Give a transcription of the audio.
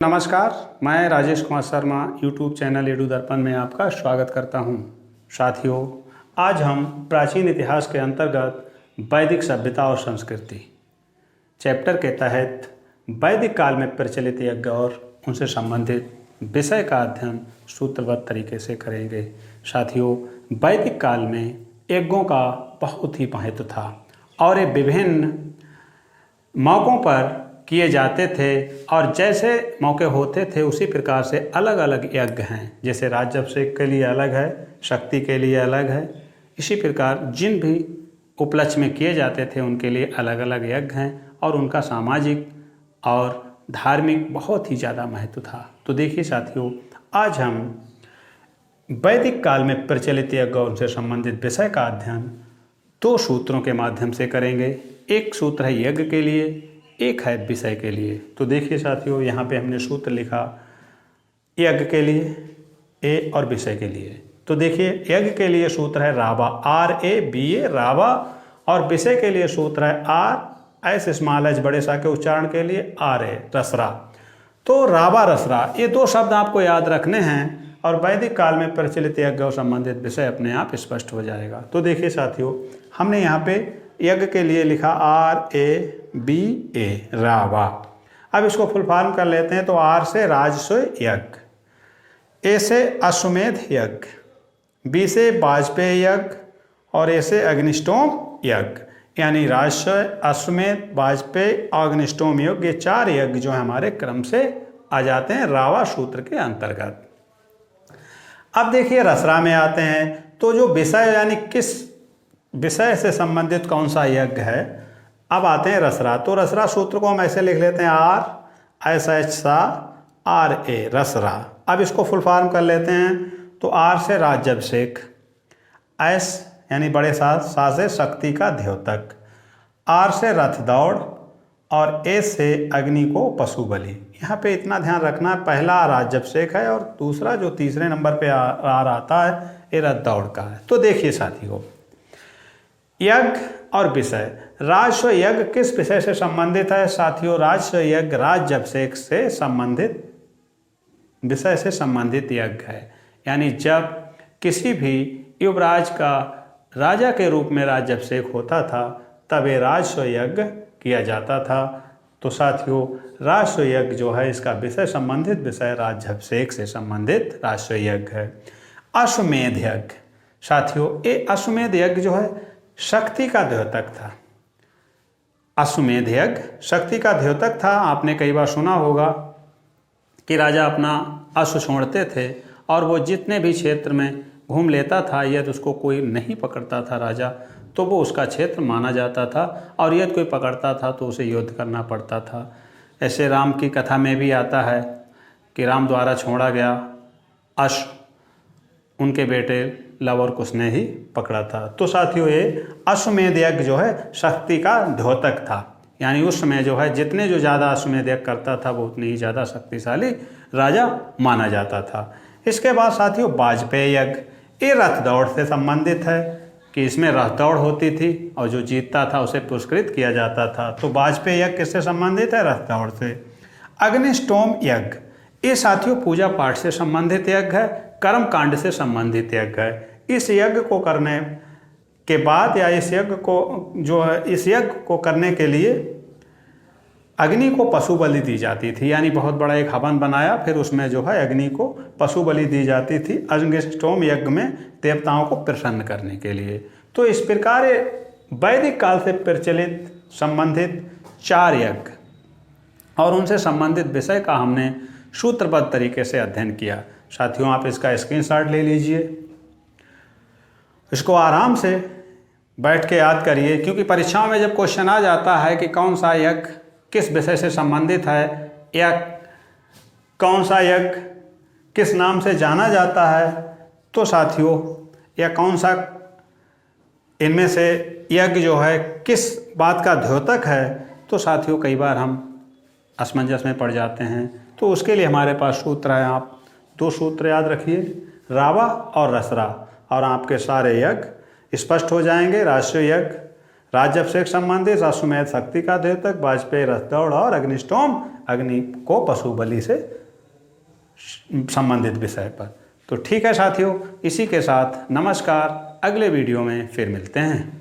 नमस्कार, मैं Rajesh Kumar Sharma YouTube channel edu दर्पण में आपका स्वागत करता हूं। साथियों, आज हम प्राचीन इतिहास के अंतर्गत वैदिक सभ्यता और संस्कृति चैप्टर के तहत वैदिक काल में प्रचलित यज्ञ और उनसे संबंधित विषय का अध्ययन सूत्रबद्ध तरीके से करेंगे। साथियों, वैदिक काल में यज्ञों का बहुत ही महत्व था और ये विभिन्न मौक़ों पर किए जाते थे और जैसे मौके होते थे उसी प्रकार से अलग अलग यज्ञ हैं। जैसे राज्याभिषेक के लिए अलग है, शक्ति के लिए अलग है, इसी प्रकार जिन भी उपलक्ष्य में किए जाते थे उनके लिए अलग अलग यज्ञ हैं और उनका सामाजिक और धार्मिक बहुत ही ज़्यादा महत्व था। तो देखिए साथियों, आज हम वैदिक काल में प्रचलित यज्ञ और उनसे संबंधित विषय का अध्ययन दो सूत्रों के माध्यम से करेंगे। एक सूत्र है यज्ञ के लिए, एक है विषय के लिए। तो देखिए साथियों, यहाँ पे हमने सूत्र लिखा यज्ञ के लिए ए और विषय के लिए। तो देखिए यज्ञ के लिए सूत्र है रावा, RAVA रावा, और विषय के लिए सूत्र है RS बड़े सा के उच्चारण के लिए RA रसरा। तो रावा रसरा ये दो शब्द आपको याद रखने हैं और वैदिक काल में प्रचलित यज्ञ और संबंधित विषय अपने आप स्पष्ट हो जाएगा। तो देखिए साथियों, हमने यहाँ पे यज्ञ के लिए लिखा RAVA रावा। अब इसको फुल फॉर्म कर लेते हैं। तो R से राजस्व यज्ञ, A से अश्वमेध यज्ञ, B से वाजपेय यज्ञ और A से अग्निष्टोम यज्ञ। यानी राजस्व, अश्वमेध, वाजपेय और अग्निष्टोम यज्ञ, ये चार यज्ञ जो हमारे क्रम से आ जाते हैं रावा सूत्र के अंतर्गत। अब देखिए रसरा में आते हैं। तो जो विषय यानी किस विषय से संबंधित कौन सा यज्ञ है, अब आते हैं रसरा। तो रसरा सूत्र को हम ऐसे लिख लेते हैं RSHRA रसरा। अब इसको फुल फॉर्म कर लेते हैं। तो R से राज्याभिषेक, S यानी बड़े सा से शक्ति का द्योतक, R से रथ दौड़ और A से अग्नि को पशु बलि। यहाँ पे इतना ध्यान रखना, पहला राज्याभिषेक है और दूसरा जो तीसरे नंबर पे R आता है ये रथ दौड़ का है। तो देखिए साथियों, यज्ञ और विषय। राजस्व यज्ञ किस विषय से संबंधित है साथियों? राजस्व यज्ञ राज्याभिषेक से संबंधित विषय से संबंधित यज्ञ है। यानी जब किसी भी युवराज का राजा के रूप में राज्याभिषेक होता था तब ये राजस्व यज्ञ किया जाता था। तो साथियों, राजस्व यज्ञ जो है इसका विषय संबंधित विषय राज्याभिषेक से संबंधित राजस्व यज्ञ है। अश्वमेध यज्ञ, साथियों ये अश्वमेध यज्ञ जो है शक्ति का द्योतक था। अश्वमेध यज्ञ शक्ति का द्योतक था। आपने कई बार सुना होगा कि राजा अपना अश्व छोड़ते थे और वो जितने भी क्षेत्र में घूम लेता था, यदि उसको कोई नहीं पकड़ता था राजा, तो वो उसका क्षेत्र माना जाता था और यदि कोई पकड़ता था तो उसे युद्ध करना पड़ता था। ऐसे राम की कथा में भी आता है कि राम द्वारा छोड़ा गया अश्व उनके बेटे लव और कुश ने ही पकड़ा था। तो साथियों, ये अश्वमेध यज्ञ जो है शक्ति का द्योतक था। यानी उस समय जो है जितने जो ज़्यादा अश्वमेध यज्ञ करता था वो उतनी ही ज़्यादा शक्तिशाली राजा माना जाता था। इसके बाद साथियों वाजपेय यज्ञ, ये रथ दौड़ से संबंधित है कि इसमें रथ दौड़ होती थी और जो जीतता था उसे पुरस्कृत किया जाता था। तो वाजपेय यज्ञ किससे संबंधित है? रथ दौड़ से। अग्निष्टोम यज्ञ, ये साथियों पूजा पाठ से संबंधित यज्ञ है, कर्म कांड से संबंधित यज्ञ है। इस यज्ञ को करने के बाद या इस यज्ञ को करने के लिए अग्नि को पशु बलि दी जाती थी। यानी बहुत बड़ा एक हवन बनाया, फिर उसमें जो है अग्नि को पशु बलि दी जाती थी अग्निष्टोम यज्ञ में देवताओं को प्रसन्न करने के लिए। तो इस प्रकार वैदिक काल से प्रचलित संबंधित चार यज्ञ और उनसे संबंधित विषय का हमने सूत्रबद्ध तरीके से अध्ययन किया। साथियों, आप इसका स्क्रीनशॉट ले लीजिए, इसको आराम से बैठ के याद करिए, क्योंकि परीक्षाओं में जब क्वेश्चन आ जाता है कि कौन सा यज्ञ किस विषय से संबंधित है या कौन सा यज्ञ किस नाम से जाना जाता है, तो साथियों या कौन सा इनमें से यज्ञ जो है किस बात का द्योतक है, तो साथियों कई बार हम असमंजस में पड़ जाते हैं। तो उसके लिए हमारे पास सूत्र है, आप दो सूत्र याद रखिए, रावा और रसरा, और आपके सारे यज्ञ स्पष्ट हो जाएंगे। राजस्व यज्ञ राज्याभिषेक संबंधित, अश्वमेध शक्ति का द्योतक, वाजपेयी रथ दौड़ और अग्निष्टोम अग्नि को पशु बलि से संबंधित विषय पर। तो ठीक है साथियों, इसी के साथ नमस्कार, अगले वीडियो में फिर मिलते हैं।